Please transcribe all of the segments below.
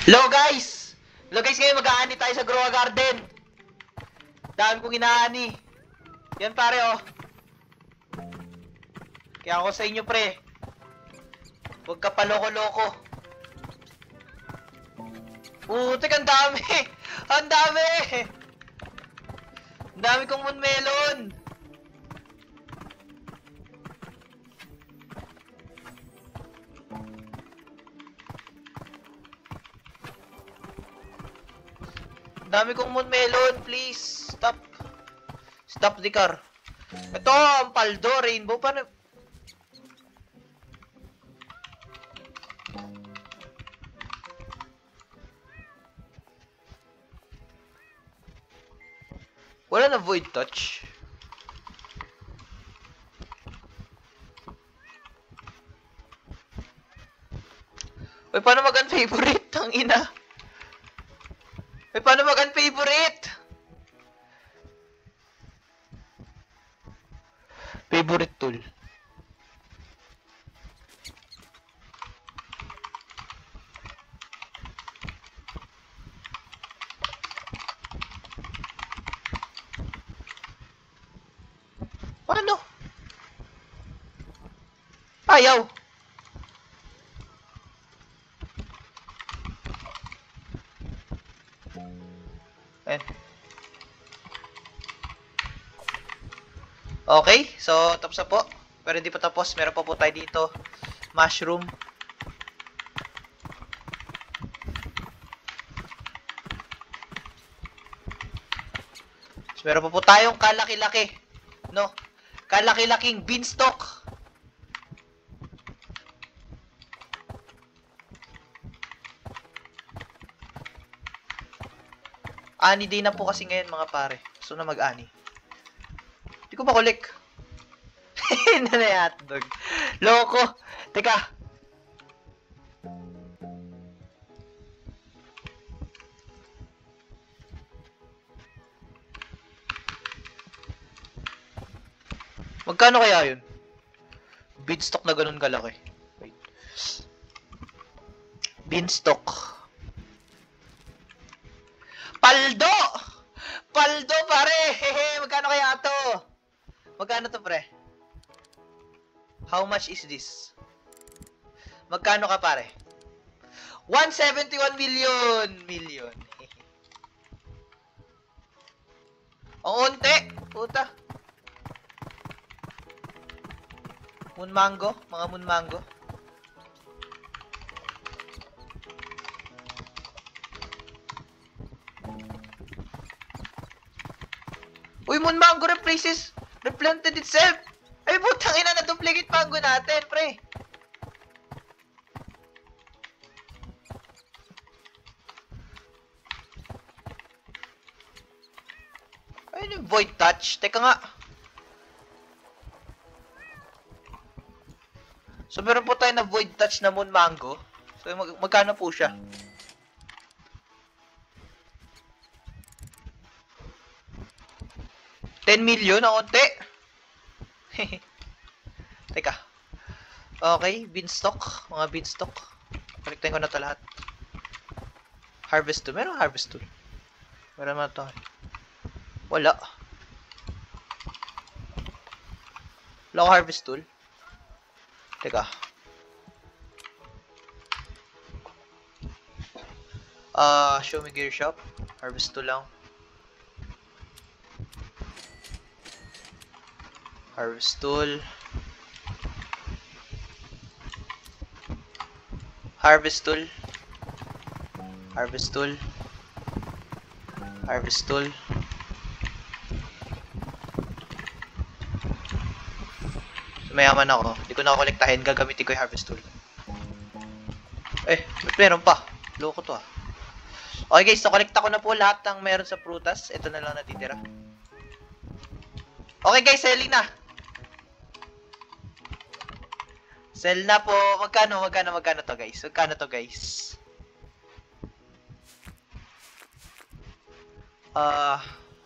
Hello guys! Hello guys, ngayon mag-aani tayo sa Grow a Garden. Dami kong inaani. Yan pare oh. Kaya ako sa inyo pre. Huwag ka paloko-loko. Putik, ang dami! Ang dami! Ang dami kong moonmelon! Ang dami kong moonmelon, please! Stop! Stop the car. Ito, ang paldo, rainbow. Paano? Wala na void touch. Uy, paano mag-unfavorite? Ang ina. Uy, paano mag-unfavorite? Favorite tool. Paano? Ayaw. Ayan. Okay, so tapos na po. Pero hindi pa tapos. Meron pa po tayo dito. Mushroom. So, meron pa po tayong kalaki-laki. No? Kalaki-laking beanstalk. Ani day na po kasi ngayon mga pare. So na mag-ani. Hindi ko makulik. Nanayatdog. Loko. Teka. Magkano kaya yun? Beanstalk na ganun kalaki. Wait. Beanstalk. Paldo! Paldo pare! Hehe, magkano kaya to? Magkano to pre? How much is this? Magkano ka pare? 171 million! Million. Ang unti! Puta. Moon mango? Mga moon mango? Uy, moon mango replanted itself! Ay, putang ina, na-duplicate mango natin, pre! Ayun yung void touch. Teka nga. So, meron po tayo na void touch na moon mango. So, magkano po siya? $10 million ang unti. Teka. Okay, beanstalk. Mga beanstalk. Kolektahin ko na ito lahat. Harvest tool. Meron harvest tool. Meron naman ito. Wala. Wala ko harvest tool. Teka. Show me gear shop. Harvest tool lang. Harvest tool. Harvest tool. Harvest tool. Harvest tool. So, mayaman ako. Hindi ko na kolektahin. Gagamitin ko yung harvest tool. Eh, meron pa. Loko to ah. Okay guys, so kolekta ko na po lahat ng meron sa prutas. Ito na lang natitira. Okay guys, selling na. Sell na po. Magkano to guys? Magkano to guys?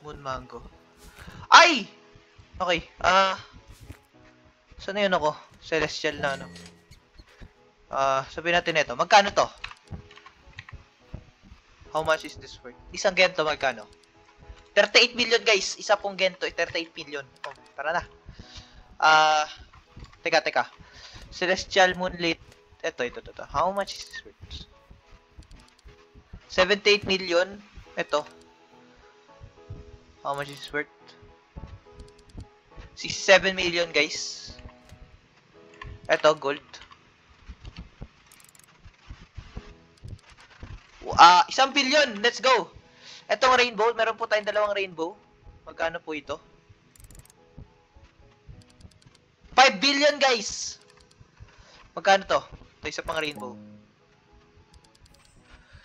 Moon mango. Ay! Okay. Saan na yun ako? Celestial na ano. Sabihin natin ito. Magkano to? How much is this worth? Isang gento magkano? 38 million guys. Isa pong gento, 38 million. Oh, tara na. Teka. Celestial Moonlit. Ito. How much is this worth? 78 million. Ito. How much is this worth? 67 million guys. Ito, gold. 1 billion. Let's go. Etong rainbow, meron po tayong dalawang rainbow. Magkano po ito? 5 billion guys. Magkano to? Ito isa pang rainbow.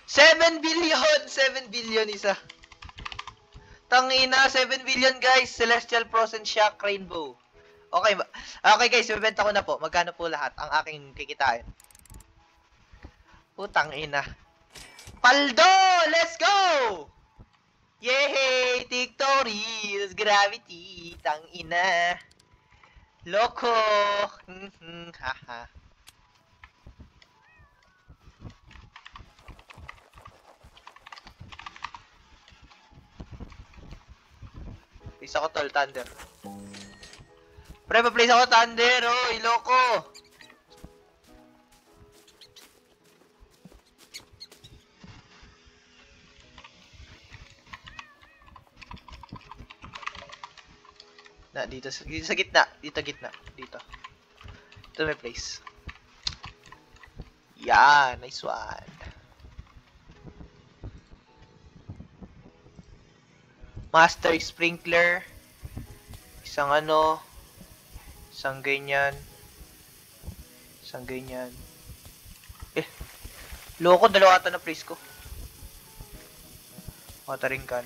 7 billion! 7 billion isa. Tangina, 7 billion guys. Celestial Frozen Shock Rainbow. Okay guys, ibebenta ko na po. Magkano po lahat ang aking kikitain? Putang ina. Paldo! Let's go! Yay! Victory! Gravity! Tangina. Loko! Haha. Place ako tol, Thunder. Pre, pa-place ako Thunder, oh, iloko. Dito sa gitna. Dito. Ito may place. Yeah, nice one. Master Sprinkler. Isang isang ganyan. Loko, dalawa ata na place ko. Watering can.